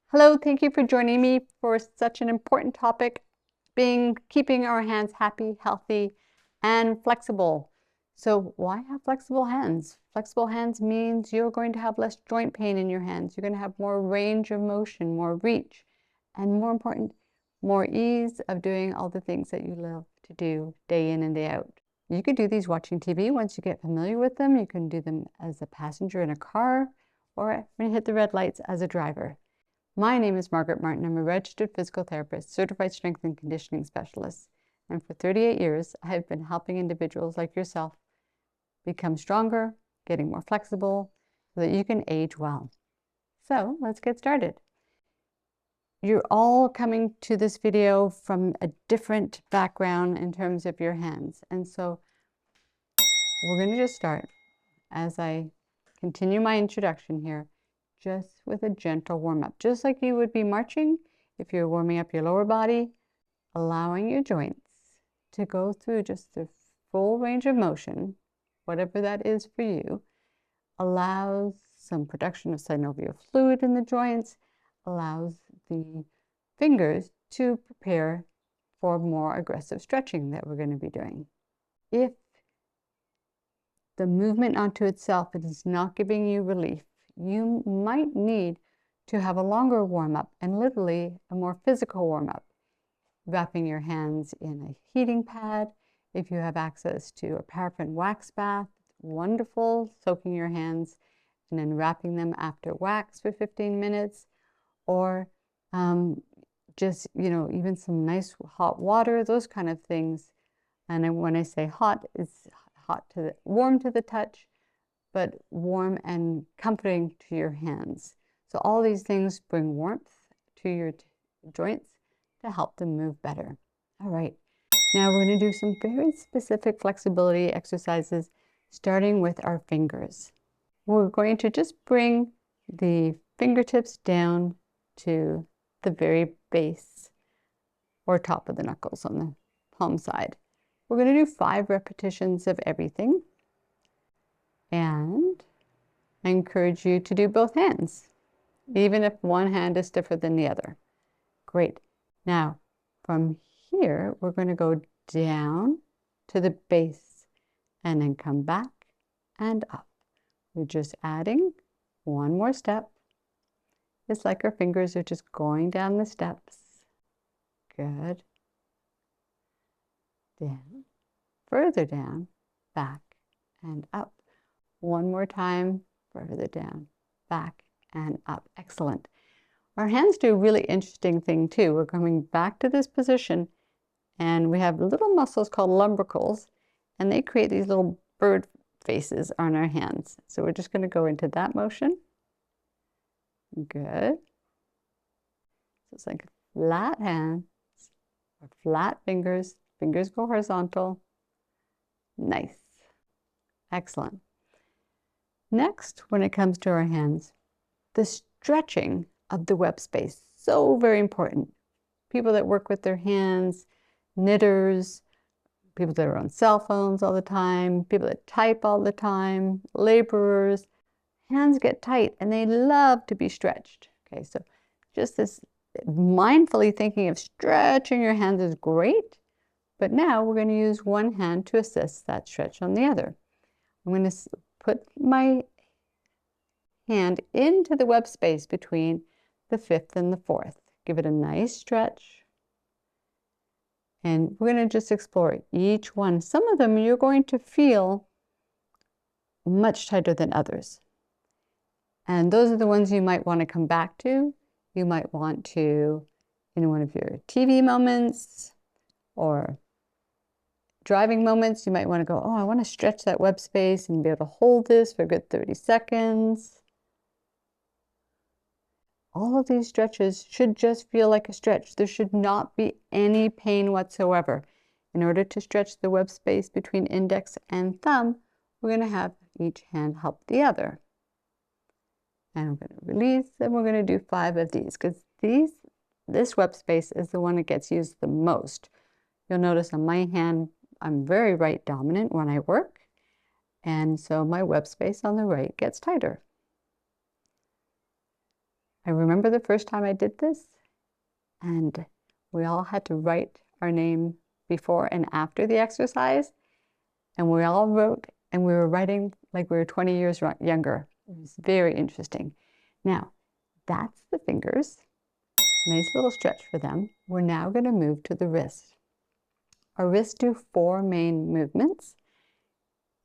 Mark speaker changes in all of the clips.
Speaker 1: Hello, thank you for joining me for such an important topic, keeping our hands happy, healthy, and flexible. So why have flexible hands? Flexible hands means you're going to have less joint pain in your hands. You're going to have more range of motion, more reach, and more important, more ease of doing all the things that you love to do day in and day out. You could do these watching TV. Once you get familiar with them, you can do them as a passenger in a car or when you hit the red lights as a driver. My name is Margaret Martin. I'm a registered physical therapist, certified strength and conditioning specialist. And for 38 years, I have been helping individuals like yourself become stronger, getting more flexible, so that you can age well. So let's get started. You're all coming to this video from a different background in terms of your hands. And so we're going to just start as I continue my introduction here, just with a gentle warm-up, just like you would be marching if you're warming up your lower body, allowing your joints to go through just the full range of motion, whatever that is for you, allows some production of synovial fluid in the joints, allows the fingers to prepare for more aggressive stretching that we're going to be doing. If the movement onto itself is not giving you relief, you might need to have a longer warm-up and literally a more physical warm-up. Wrapping your hands in a heating pad. If you have access to a paraffin wax bath, wonderful. Soaking your hands and then wrapping them after wax for 15 minutes. Or just, even some nice hot water, those kind of things. And when I say hot, it's warm to the touch, but warm and comforting to your hands. So all these things bring warmth to your joints to help them move better. All right, now we're going to do some very specific flexibility exercises, starting with our fingers. We're going to just bring the fingertips down to the very base or top of the knuckles on the palm side. We're going to do 5 repetitions of everything. And I encourage you to do both hands, even if one hand is stiffer than the other. Great. Now, from here, we're going to go down to the base and then come back and up. We're just adding one more step. It's like our fingers are just going down the steps. Good. Down, further down, back and up. One more time, further down, back and up. Excellent. Our hands do a really interesting thing too. We're coming back to this position and we have little muscles called lumbricals, and they create these little bird faces on our hands. So we're just going to go into that motion. Good. So it's like flat hands or flat fingers. Fingers go horizontal. Nice. Excellent. Next, when it comes to our hands, the stretching of the web space, so very important. People that work with their hands, knitters, people that are on cell phones all the time, people that type all the time, laborers, hands get tight and they love to be stretched. Okay, so just this mindfully thinking of stretching your hands is great, but now we're going to use one hand to assist that stretch on the other. I'm going to put my hand into the web space between the 5th and the 4th. Give it a nice stretch. And we're going to just explore each one. Some of them you're going to feel much tighter than others. And those are the ones you might want to come back to. You might want to, in one of your TV moments or driving moments, you might want to go, oh, I want to stretch that web space and be able to hold this for a good 30 seconds. All of these stretches should just feel like a stretch. There should not be any pain whatsoever. In order to stretch the web space between index and thumb, we're going to have each hand help the other. And I'm going to release, and we're going to do 5 of these because this web space is the one that gets used the most. You'll notice on my hand, I'm very right dominant when I work, and so my web space on the right gets tighter. I remember the first time I did this, and we all had to write our name before and after the exercise, and we all wrote, and we were writing like we were 20 years younger. It was very interesting. Now, that's the fingers. Nice little stretch for them. We're now going to move to the wrists. Our wrists do 4 main movements,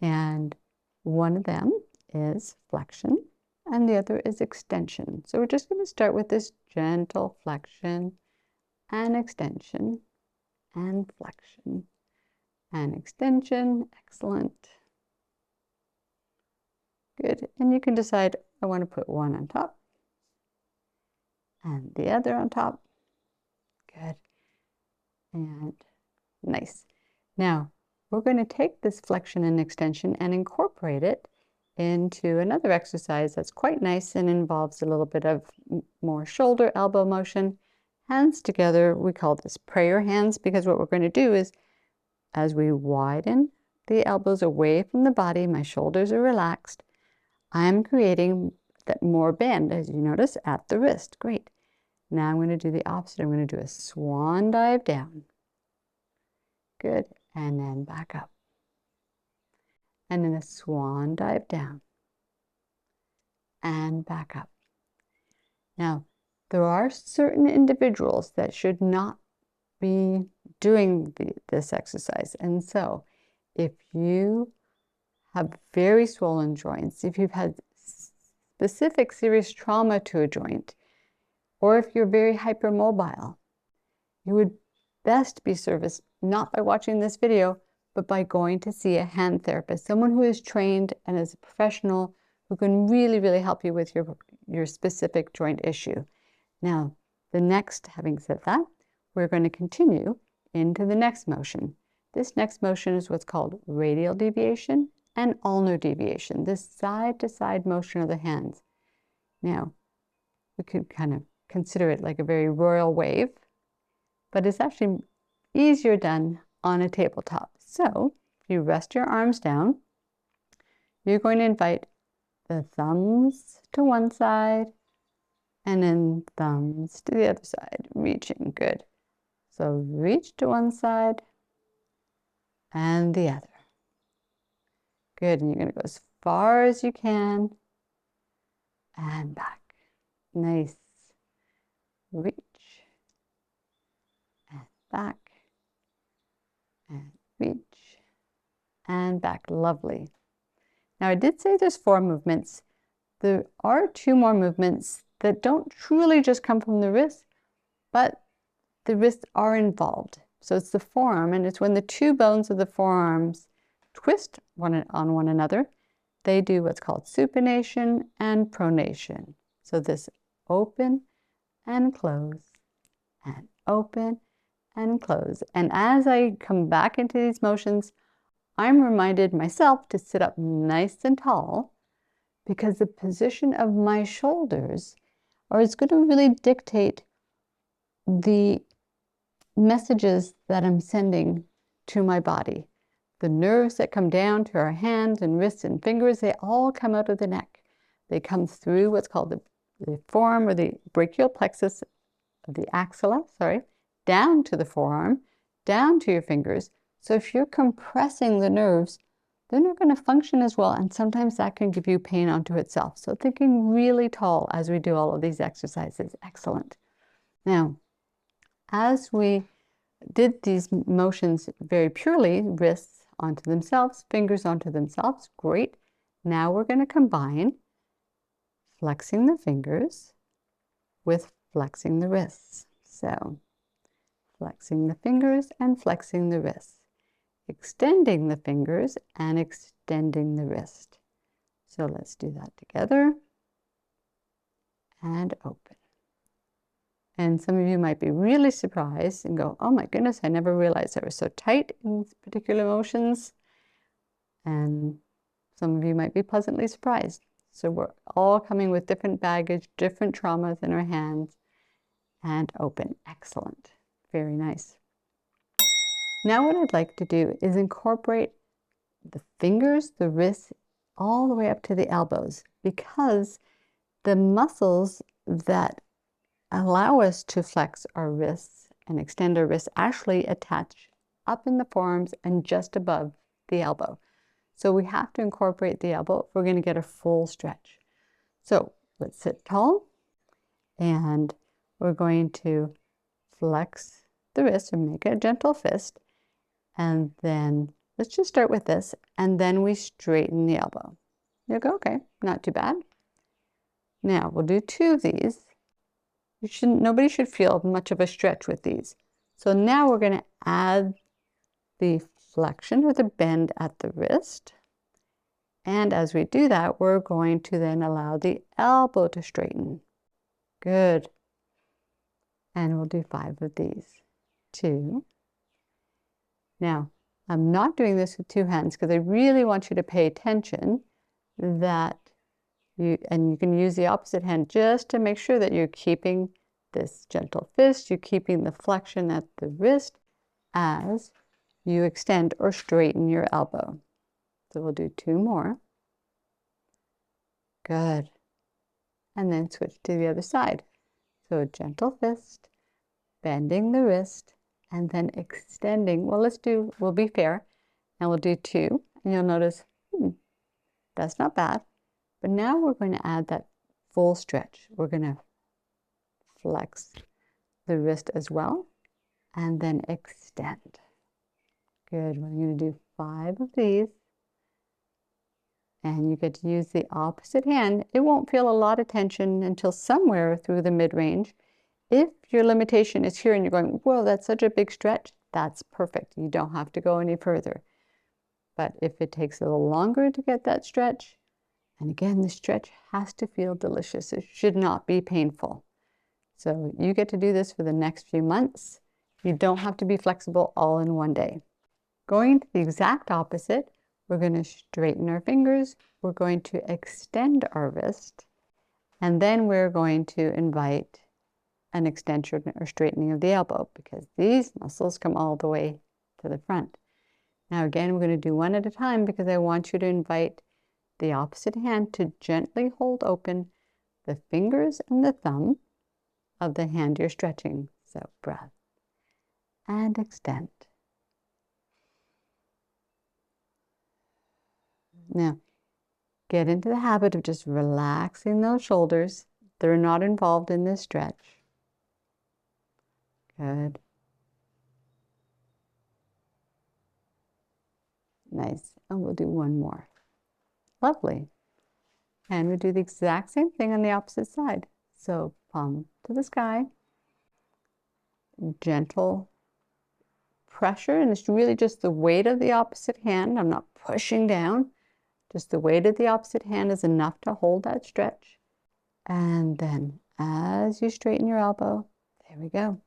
Speaker 1: and one of them is flexion, and the other is extension. So we're just going to start with this gentle flexion and extension and flexion and extension. Excellent. Good. And you can decide, I want to put one on top and the other on top. Good. And nice. Now, we're going to take this flexion and extension and incorporate it into another exercise that's quite nice and involves a little bit of more shoulder, elbow motion. Hands together, we call this prayer hands, because what we're going to do is, as we widen the elbows away from the body, my shoulders are relaxed, I'm creating that more bend, as you notice, at the wrist. Great. Now I'm going to do the opposite. I'm going to do a swan dive down. Good. And then back up. And then a swan dive down. And back up. Now, there are certain individuals that should not be doing this exercise. And so, if you have very swollen joints, if you've had specific serious trauma to a joint, or if you're very hypermobile, you would best be serviced not by watching this video, but by going to see a hand therapist, someone who is trained and is a professional who can really, really help you with your specific joint issue. Now, having said that, we're going to continue into the next motion. This next motion is what's called radial deviation and ulnar deviation, this side-to-side motion of the hands. Now, we could kind of consider it like a very royal wave, but it's actually easier done on a tabletop. So, if you rest your arms down, you're going to invite the thumbs to one side and then thumbs to the other side, reaching. Good. So reach to one side and the other. Good. And you're going to go as far as you can and back. Nice. Reach and back and reach and back. Lovely. Now, I did say there's 4 movements. There are 2 more movements that don't truly just come from the wrist, but the wrists are involved. So it's the forearm, and it's when the 2 bones of the forearms twist on one another, they do what's called supination and pronation. So this open and close and open and close. And as I come back into these motions, I'm reminded myself to sit up nice and tall, because the position of my shoulders is going to really dictate the messages that I'm sending to my body. The nerves that come down to our hands and wrists and fingers, they all come out of the neck. They come through what's called the forearm, or the brachial plexus of the axilla, down to the forearm, down to your fingers. So if you're compressing the nerves, they're not going to function as well, and sometimes that can give you pain unto itself. So thinking really tall as we do all of these exercises. Excellent. Now, as we did these motions very purely, wrists onto themselves, fingers onto themselves, great. Now we're going to combine flexing the fingers with flexing the wrists. So, flexing the fingers and flexing the wrists. Extending the fingers and extending the wrist. So let's do that together. And open. And some of you might be really surprised and go, oh my goodness, I never realized I was so tight in particular motions. And some of you might be pleasantly surprised. So we're all coming with different baggage, different traumas in our hands. And open. Excellent. Very nice. Now what I'd like to do is incorporate the fingers, the wrists, all the way up to the elbows, because the muscles that allow us to flex our wrists and extend our wrists actually attach up in the forearms and just above the elbow. So we have to incorporate the elbow if we're going to get a full stretch. So let's sit tall, and we're going to flex the wrist and make a gentle fist. And then let's just start with this, and then we straighten the elbow. You go, okay, not too bad. Now we'll do 2 of these. Nobody should feel much of a stretch with these. So now we're going to add the flexion or the bend at the wrist. And as we do that, we're going to then allow the elbow to straighten. Good. And we'll do 5 of these. 2. Now, I'm not doing this with 2 hands because I really want you to pay attention that you can use the opposite hand just to make sure that you're keeping this gentle fist, you're keeping the flexion at the wrist as you extend or straighten your elbow. So we'll do 2 more. Good. And then switch to the other side. So a gentle fist, bending the wrist, and then extending. Well, we'll be fair, and we'll do 2. And you'll notice, that's not bad. But now we're going to add that full stretch. We're going to flex the wrist as well, and then extend. Good. We're going to do 5 of these. And you get to use the opposite hand. It won't feel a lot of tension until somewhere through the mid-range. If your limitation is here and you're going, whoa, that's such a big stretch, that's perfect. You don't have to go any further. But if it takes a little longer to get that stretch, and again, the stretch has to feel delicious. It should not be painful. So you get to do this for the next few months. You don't have to be flexible all in one day. Going to the exact opposite, we're going to straighten our fingers. We're going to extend our wrist. And then we're going to invite an extension or straightening of the elbow because these muscles come all the way to the front. Now again, we're going to do 1 at a time because I want you to invite the opposite hand to gently hold open the fingers and the thumb of the hand you're stretching. So breath and extend. Now, get into the habit of just relaxing those shoulders. They're not involved in this stretch. Good. Nice. And we'll do 1 more. Lovely. And we do the exact same thing on the opposite side. So palm to the sky. Gentle pressure. And it's really just the weight of the opposite hand. I'm not pushing down. Just the weight of the opposite hand is enough to hold that stretch. And then as you straighten your elbow, there we go.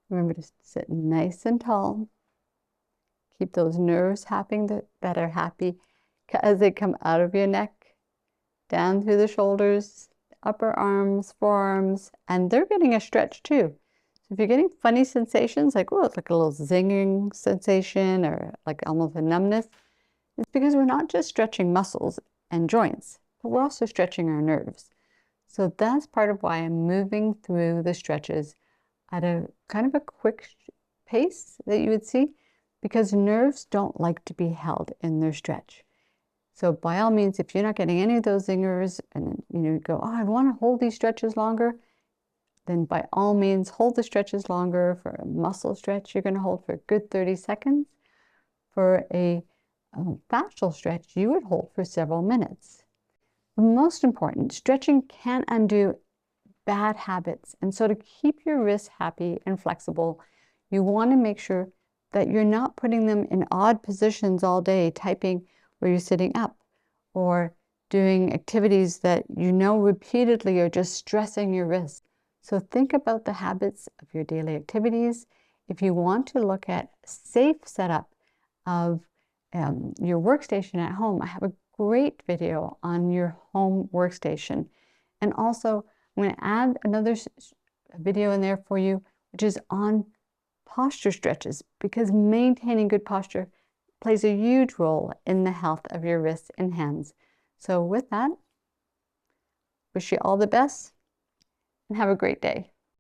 Speaker 1: Remember to sit nice and tall. Keep those nerves happening that are happy as they come out of your neck, down through the shoulders, upper arms, forearms, and they're getting a stretch too. So if you're getting funny sensations, like, oh, it's like a little zinging sensation or like almost a numbness, it's because we're not just stretching muscles and joints, but we're also stretching our nerves. So that's part of why I'm moving through the stretches at a kind of a quick pace that you would see, because nerves don't like to be held in their stretch. So by all means, if you're not getting any of those zingers and you go, oh, I want to hold these stretches longer, then by all means, hold the stretches longer. For a muscle stretch, you're going to hold for a good 30 seconds. For a fascial stretch, you would hold for several minutes. The most important, stretching can undo bad habits. And so to keep your wrists happy and flexible, you want to make sure that you're not putting them in odd positions all day, typing where you're sitting up, or doing activities that you know repeatedly are just stressing your wrists. So think about the habits of your daily activities. If you want to look at safe setup of your workstation at home, I have a great video on your home workstation. And also, I'm going to add another video in there for you, which is on posture stretches, because maintaining good posture plays a huge role in the health of your wrists and hands. So with that, wish you all the best. and have a great day.